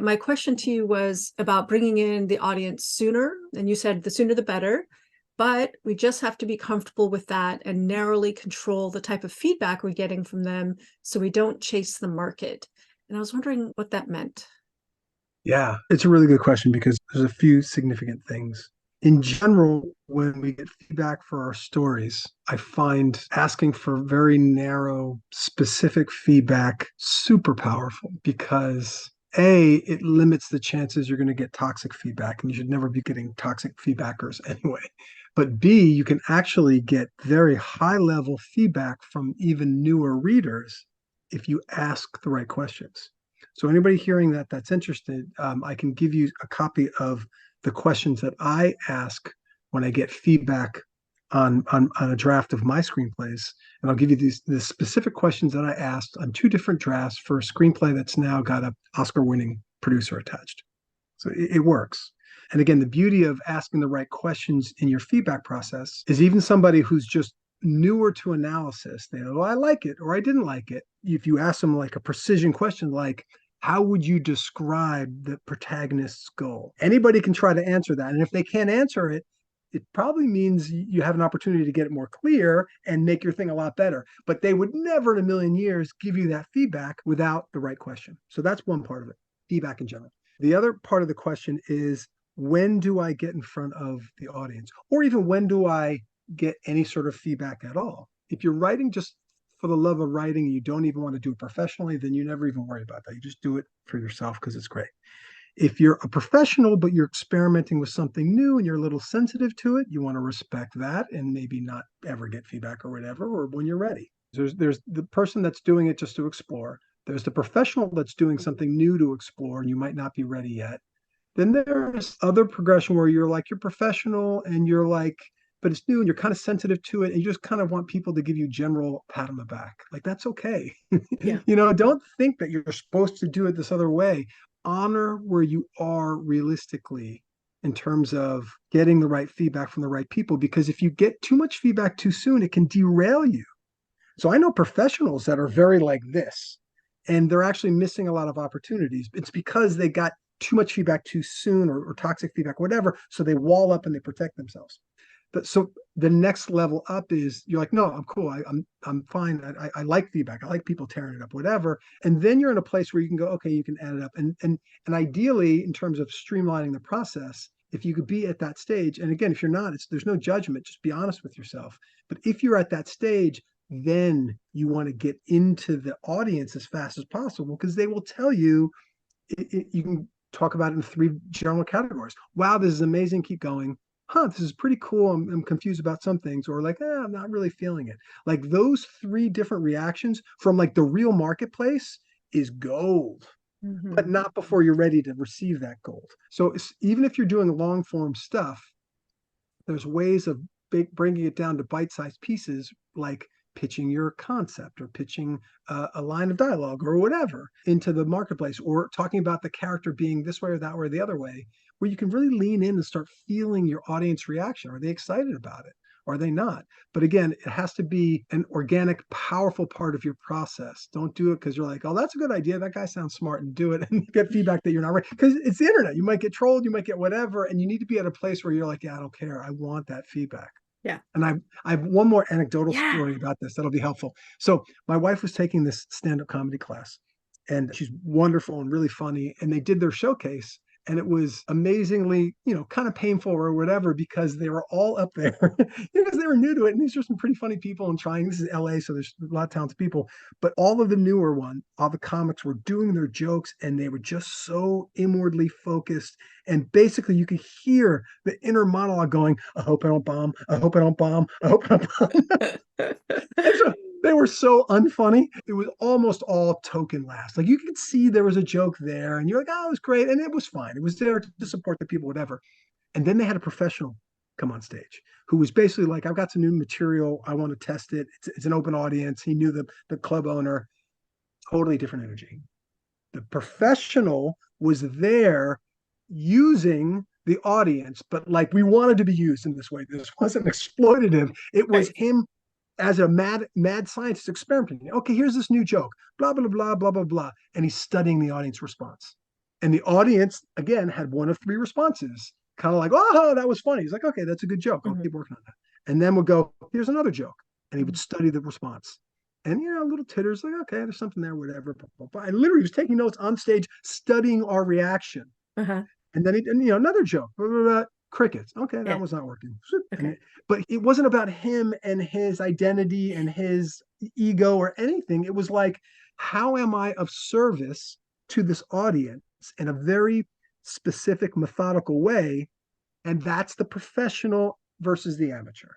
my question to you was about bringing in the audience sooner. And you said the sooner the better, but we just have to be comfortable with that and narrowly control the type of feedback we're getting from them so we don't chase the market. And I was wondering what that meant. Yeah, it's a really good question because there's a few significant things. In general, when we get feedback for our stories, I find asking for very narrow, specific feedback super powerful because A, it limits the chances you're going to get toxic feedback, and you should never be getting toxic feedbackers anyway. But B, you can actually get very high level feedback from even newer readers if you ask the right questions. So anybody hearing that that's interested, I can give you a copy of the questions that I ask when I get feedback on a draft of my screenplays. And I'll give you the specific questions that I asked on two different drafts for a screenplay that's now got an Oscar-winning producer attached. So it works. And again, the beauty of asking the right questions in your feedback process is even somebody who's just newer to analysis, they know, well, I like it or I didn't like it. If you ask them like a precision question, like, how would you describe the protagonist's goal? Anybody can try to answer that. And if they can't answer it, it probably means you have an opportunity to get it more clear and make your thing a lot better. But they would never in a million years give you that feedback without the right question. So that's one part of it, feedback in general. The other part of the question is, when do I get in front of the audience? Or even when do I get any sort of feedback at all? If you're writing just for the love of writing and you don't even want to do it professionally, then you never even worry about that. You just do it for yourself because it's great. If you're a professional, but you're experimenting with something new and you're a little sensitive to it, you want to respect that and maybe not ever get feedback or whatever, or when you're ready. There's the person that's doing it just to explore. There's the professional that's doing something new to explore, and you might not be ready yet. Then there's other progression where you're professional and you're like, but it's new and you're kind of sensitive to it and you just kind of want people to give you general pat on the back. Like that's okay. Yeah. Don't think that you're supposed to do it this other way. Honor where you are realistically in terms of getting the right feedback from the right people, because if you get too much feedback too soon, it can derail you. So I know professionals that are very like this, and they're actually missing a lot of opportunities. It's because they got too much feedback too soon, or toxic feedback, whatever. So they wall up and they protect themselves. But so the next level up is you're like, no, I'm cool. I'm fine. I like feedback. I like people tearing it up, whatever. And then you're in a place where you can go, okay, you can add it up. And ideally, in terms of streamlining the process, if you could be at that stage, and again, if you're not, there's no judgment. Just be honest with yourself. But if you're at that stage, then you want to get into the audience as fast as possible because they will tell you you can talk about it in three general categories. Wow, this is amazing. Keep going. This is pretty cool. I'm confused about some things, or like, I'm not really feeling it. Like those three different reactions from like the real marketplace is gold, but Mm-hmm. not before you're ready to receive that gold. So even if you're doing long form stuff, there's ways of bringing it down to bite-sized pieces, like pitching your concept or pitching a line of dialogue or whatever into the marketplace, or talking about the character being this way or that way or the other way, where you can really lean in and start feeling your audience reaction. Are they excited about it? Or are they not? But again, it has to be an organic, powerful part of your process. Don't do it because you're like, oh, that's a good idea. That guy sounds smart, and do it and get feedback that you're not right. Because it's the internet. You might get trolled, you might get whatever. And you need to be at a place where you're like, yeah, I don't care. I want that feedback. Yeah. And I have one more anecdotal Yeah. story about this that'll be helpful. So my wife was taking this stand-up comedy class, and she's wonderful and really funny. And they did their showcase, and it was amazingly, kind of painful or whatever because they were all up there because they were new to it. And these are some pretty funny people and trying. This is LA, so there's a lot of talented people. But all of the newer one, all the comics were doing their jokes, and they were just so inwardly focused. And basically, you could hear the inner monologue going, I hope I don't bomb. I hope I don't bomb. I hope I don't bomb. And so they were so unfunny. It was almost all token laughs. Like you could see there was a joke there, and you're like, oh, it was great. And it was fine. It was there to support the people, whatever. And then they had a professional come on stage who was basically like, I've got some new material. I want to test it. It's an open audience. He knew the club owner, totally different energy. The professional was there using the audience, but like we wanted to be used in this way. This wasn't exploitative. It was Right. him as a mad scientist experimenting. Okay, here's this new joke, blah blah blah blah blah blah, and he's studying the audience response. And the audience, again, had one of three responses, kind of like, oh, that was funny. He's like, okay, that's a good joke. I'll Hmm. keep working on that. And then would go, here's another joke. And he would Hmm. study the response. And, little titters, like, okay, there's something there, whatever. I literally was taking notes on stage, studying our reaction. Uh-huh. And then, another joke, blah, blah, blah, crickets. Okay, that Yeah. was not working. Okay. But it wasn't about him and his identity and his ego or anything. It was like, how am I of service to this audience in a very specific, methodical way? And that's the professional versus the amateur.